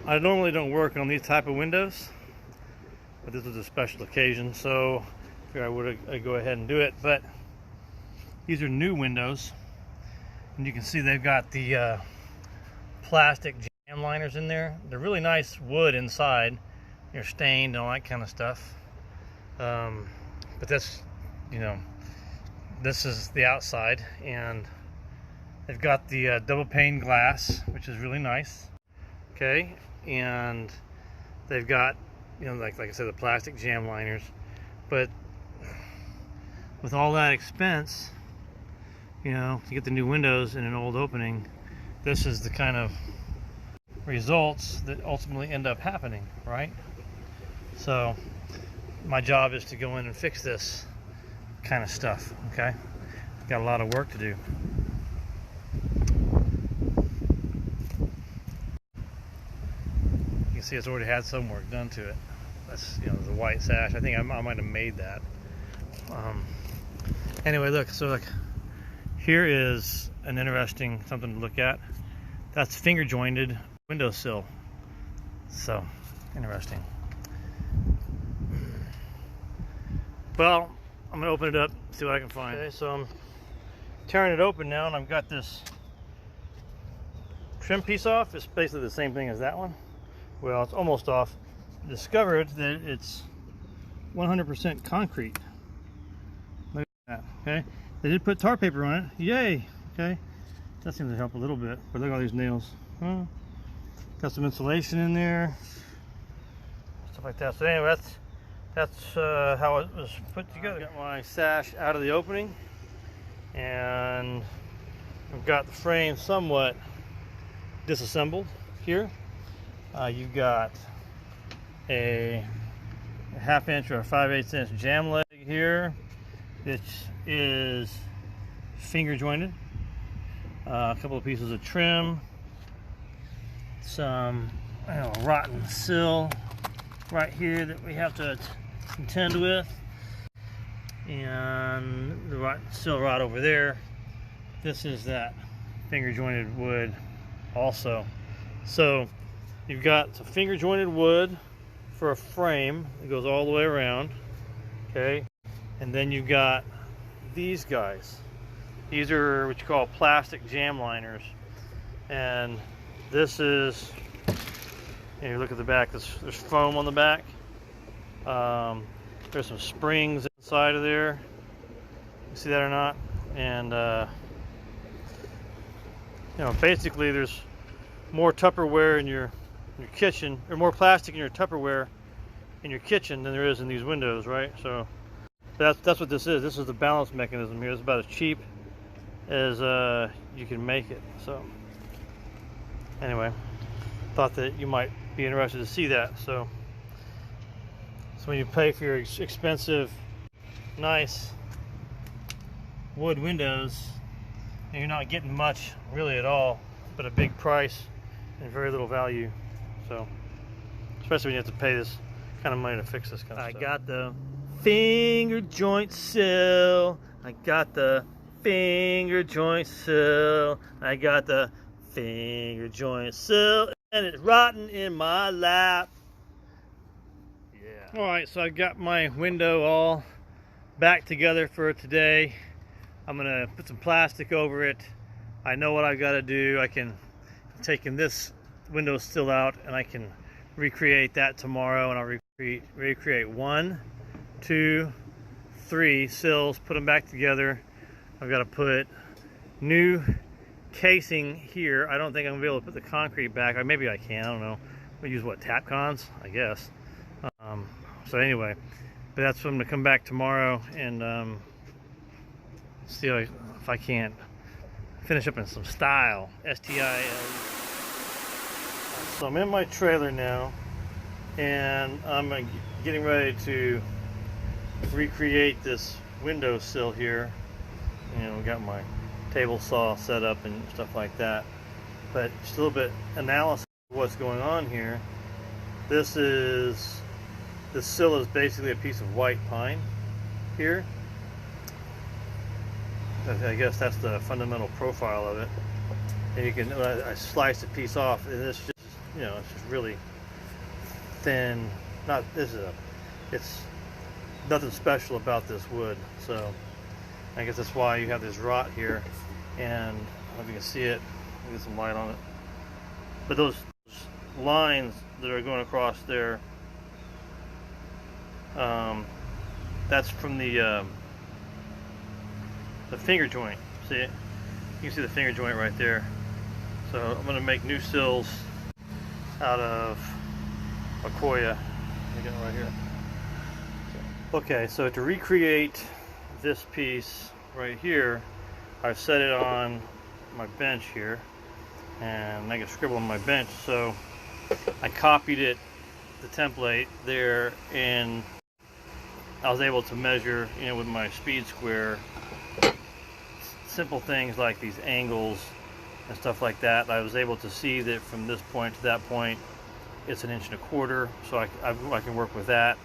I normally don't work on these type of windows, but this was a special occasion, so I figured I would go ahead and do it. But these are new windows, and you can see they've got the plastic jam liners in there. They're really nice wood inside. They're stained and all that kind of stuff. But this, you know, this is the outside, and they've got the double pane glass, which is really nice. Okay, and they've got, you know, like I said, the plastic jam liners. But with all that expense, you know, to get the new windows in an old opening, this is the kind of results that ultimately end up happening, right? So my job is to go in and fix this kind of stuff. Okay, got a lot of work to do. You can see it's already had some work done to it. That's, you know, the white sash. I think I might have made that. Anyway, look. So look, here is an interesting something to look at. That's finger jointed windowsill. So interesting. Well, I'm gonna open it up, see what I can find. Okay, so I'm tearing it open now, and I've got this trim piece off. It's basically the same thing as that one. Well, it's almost off. I discovered that it's 100% concrete. Look at that. Okay, they did put tar paper on it. Yay. Okay, that seems to help a little bit. But look at all these nails. Got some insulation in there, stuff like that. So anyway, that's how it was put together. I got my sash out of the opening, and I've got the frame somewhat disassembled here. You've got a 1/2 inch or a 5/8 inch jam leg here, which is finger jointed. A couple of pieces of trim, some rotten sill right here that we have to contend with, and the sill rod over there. This is that finger jointed wood also. So you've got some finger jointed wood for a frame that goes all the way around. Okay, and then you've got these guys. These are what you call plastic jam liners, and this is, you know, you look at the back, there's foam on the back. There's some springs inside of there. You see that or not? And you know, basically there's more Tupperware in your kitchen, or more plastic in your Tupperware in your kitchen than there is in these windows, right? So that's what this is. This is the balance mechanism here. It's about as cheap as you can make it. So anyway, thought that you might be interested to see that. So when you pay for your expensive, nice wood windows, and you're not getting much really at all, but a big price and very little value. So especially when you have to pay this kind of money to fix this kind of stuff. I got the finger joint sill. I got the finger joint sill. I got the finger joint sill, and it's rotten in my lap. Yeah. All right, so I got my window all back together for today. I'm gonna put some plastic over it. I know what I've got to do. I can taking this window sill out, and I can recreate that tomorrow, and I'll recreate 1, 2, 3 sills, put them back together. I've got to put new casing here. I don't think I'm gonna be able to put the concrete back. Or maybe I can, I don't know. We'll use what, tap cons, I guess. So anyway, but that's what I'm gonna come back tomorrow and see if I can't finish up in some style. STIL. So I'm in my trailer now, and I'm getting ready to recreate this windowsill here. You know, we got my table saw set up and stuff like that, but just a little bit analysis of what's going on here. This sill is basically a piece of white pine here. I guess that's the fundamental profile of it. And you can, I sliced a piece off, and this just you know, it's just really thin. It's nothing special about this wood. So I guess that's why you have this rot here. And I don't know if you can see it. I'll get some light on it. But those lines that are going across there, that's from the finger joint. See it? You can see the finger joint right there. So I'm going to make new sills out of Akoya. I got it right here. Okay, so to recreate this piece right here, I've set it on my bench here, and I can scribble on my bench. So I copied it, the template there, and I was able to measure, you know, with my speed square, simple things like these angles and stuff like that. I was able to see that from this point to that point, it's 1.25 inches, so I can work with that.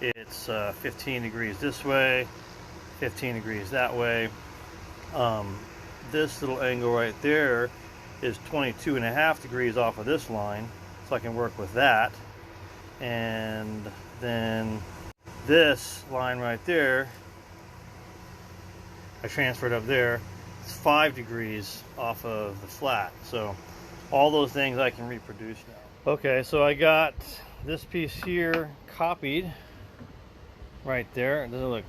It's 15 degrees this way, 15 degrees that way. This little angle right there is 22.5 degrees off of this line, so I can work with that. And then this line right there, I transferred up there, it's 5 degrees off of the flat. So all those things I can reproduce now. Okay, so I got this piece here copied right there. It doesn't look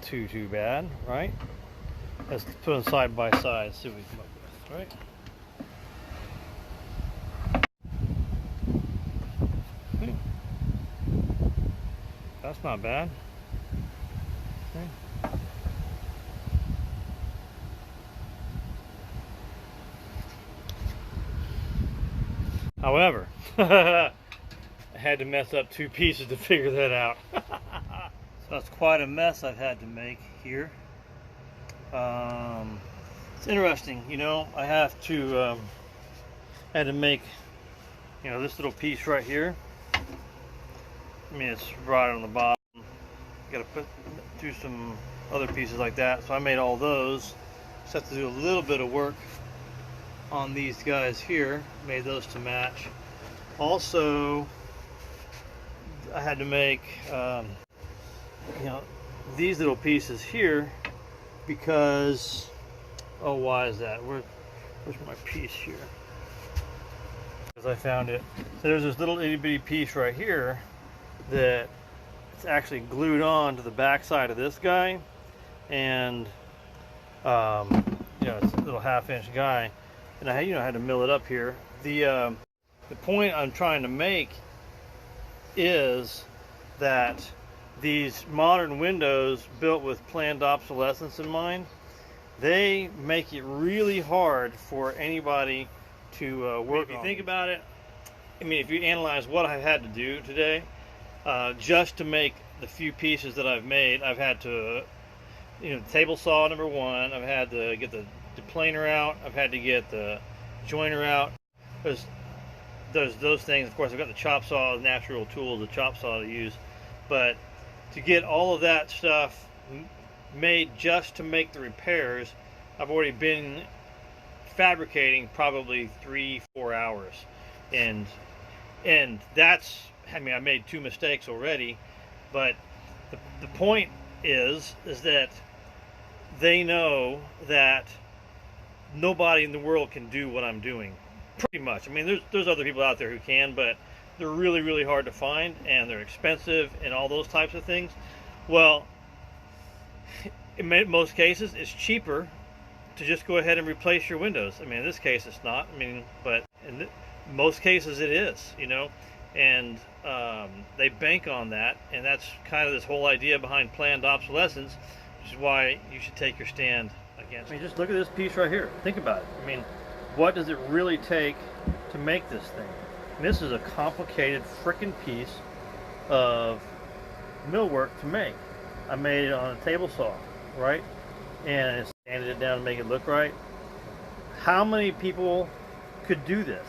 too bad, right? Let's put them side by side, see what we come up with, right? That's not bad. Okay. However, I had to mess up 2 pieces to figure that out. So that's quite a mess I've had to make here. It's interesting, you know, I had to make, you know, this little piece right here. I mean, it's right on the bottom. Got to do some other pieces like that. So I made all those. Just have to do a little bit of work on these guys here. Made those to match. Also, I had to make, you know, these little pieces here because, oh, why is that? Where's my piece here? Because I found it. So there's this little itty bitty piece right here that it's actually glued on to the back side of this guy, and you know, it's a little 1/2 inch guy, and I had to mill it up here. The point I'm trying to make is that these modern windows built with planned obsolescence in mind, they make it really hard for anybody to work. If you think about it, I mean, if you analyze what I've had to do today, just to make the few pieces that I've made, I've had to, you know, table saw number 1, I've had to get the planer out, I've had to get the joiner out. There's those things. Of course, I've got the chop saw, the natural tool, the chop saw to use, but to get all of that stuff made just to make the repairs, I've already been fabricating probably 3-4 hours, and that's, I mean, I made 2 mistakes already, but the point is that they know that nobody in the world can do what I'm doing, pretty much. I mean, there's other people out there who can, but they're really hard to find, and they're expensive and all those types of things. Well, in most cases, it's cheaper to just go ahead and replace your windows. I mean, in this case, it's not. I mean, but in most cases, it is, you know. And they bank on that, and that's kind of this whole idea behind planned obsolescence, which is why you should take your stand against it. I mean, just look at this piece right here. Think about it. I mean, what does it really take to make this thing? And this is a complicated frickin' piece of millwork to make. I made it on a table saw, right? And I sanded it down to make it look right. How many people could do this,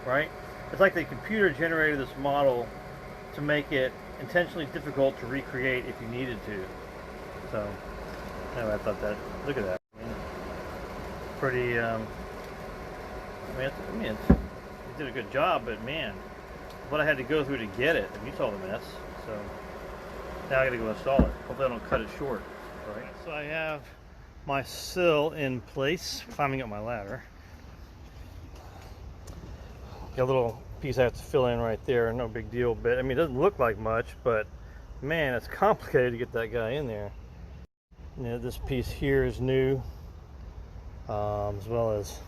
right? It's like the computer generated this model to make it intentionally difficult to recreate if you needed to. So, anyway, I thought that, look at that. I mean, pretty, it's did a good job, but man, what I had to go through to get it, and you saw the mess. So now I gotta go install it. Hopefully I don't cut it short. Right. So I have my sill in place, climbing up my ladder. Got a little piece I have to fill in right there, no big deal, but I mean it doesn't look like much, but man, it's complicated to get that guy in there. You know, this piece here is new, as well as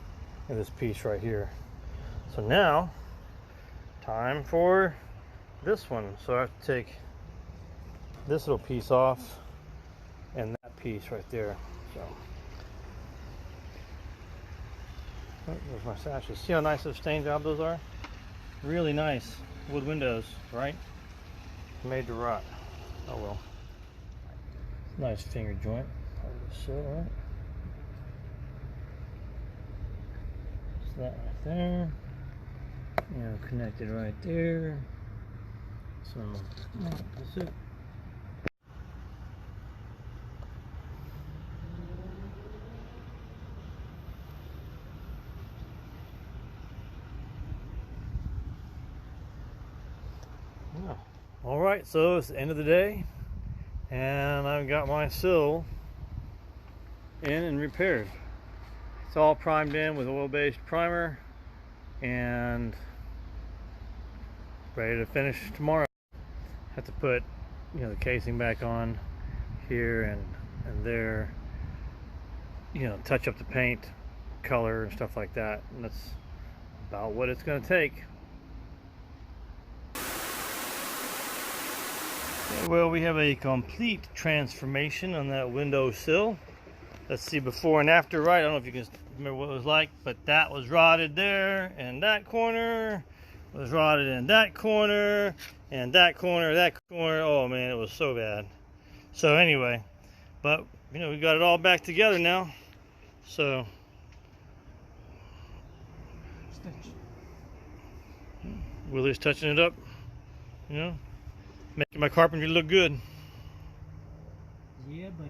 this piece right here. So now, time for this one. So I have to take this little piece off and that piece right there. So oh, there's my sashes. See how nice the stain job those are? Really nice wood windows, right? Made to rot. Oh well. Nice finger joint. Part of the sill, right? Just that right there. You know, connected right there. So that's it. Yeah. All right, so it's the end of the day, and I've got my sill in and repaired. It's all primed in with oil-based primer and ready to finish tomorrow. Have to put, you know, the casing back on here and there, you know, touch up the paint, color and stuff like that, and that's about what it's going to take. Well, we have a complete transformation on that window sill. Let's see before and after, right? I don't know if you can remember what it was like, but that was rotted there, and that corner was rotted in that corner, and that corner, that corner. Oh man, it was so bad. So anyway, but you know, we got it all back together now. So Willie's touching it up, you know, making my carpentry look good. Yeah, buddy.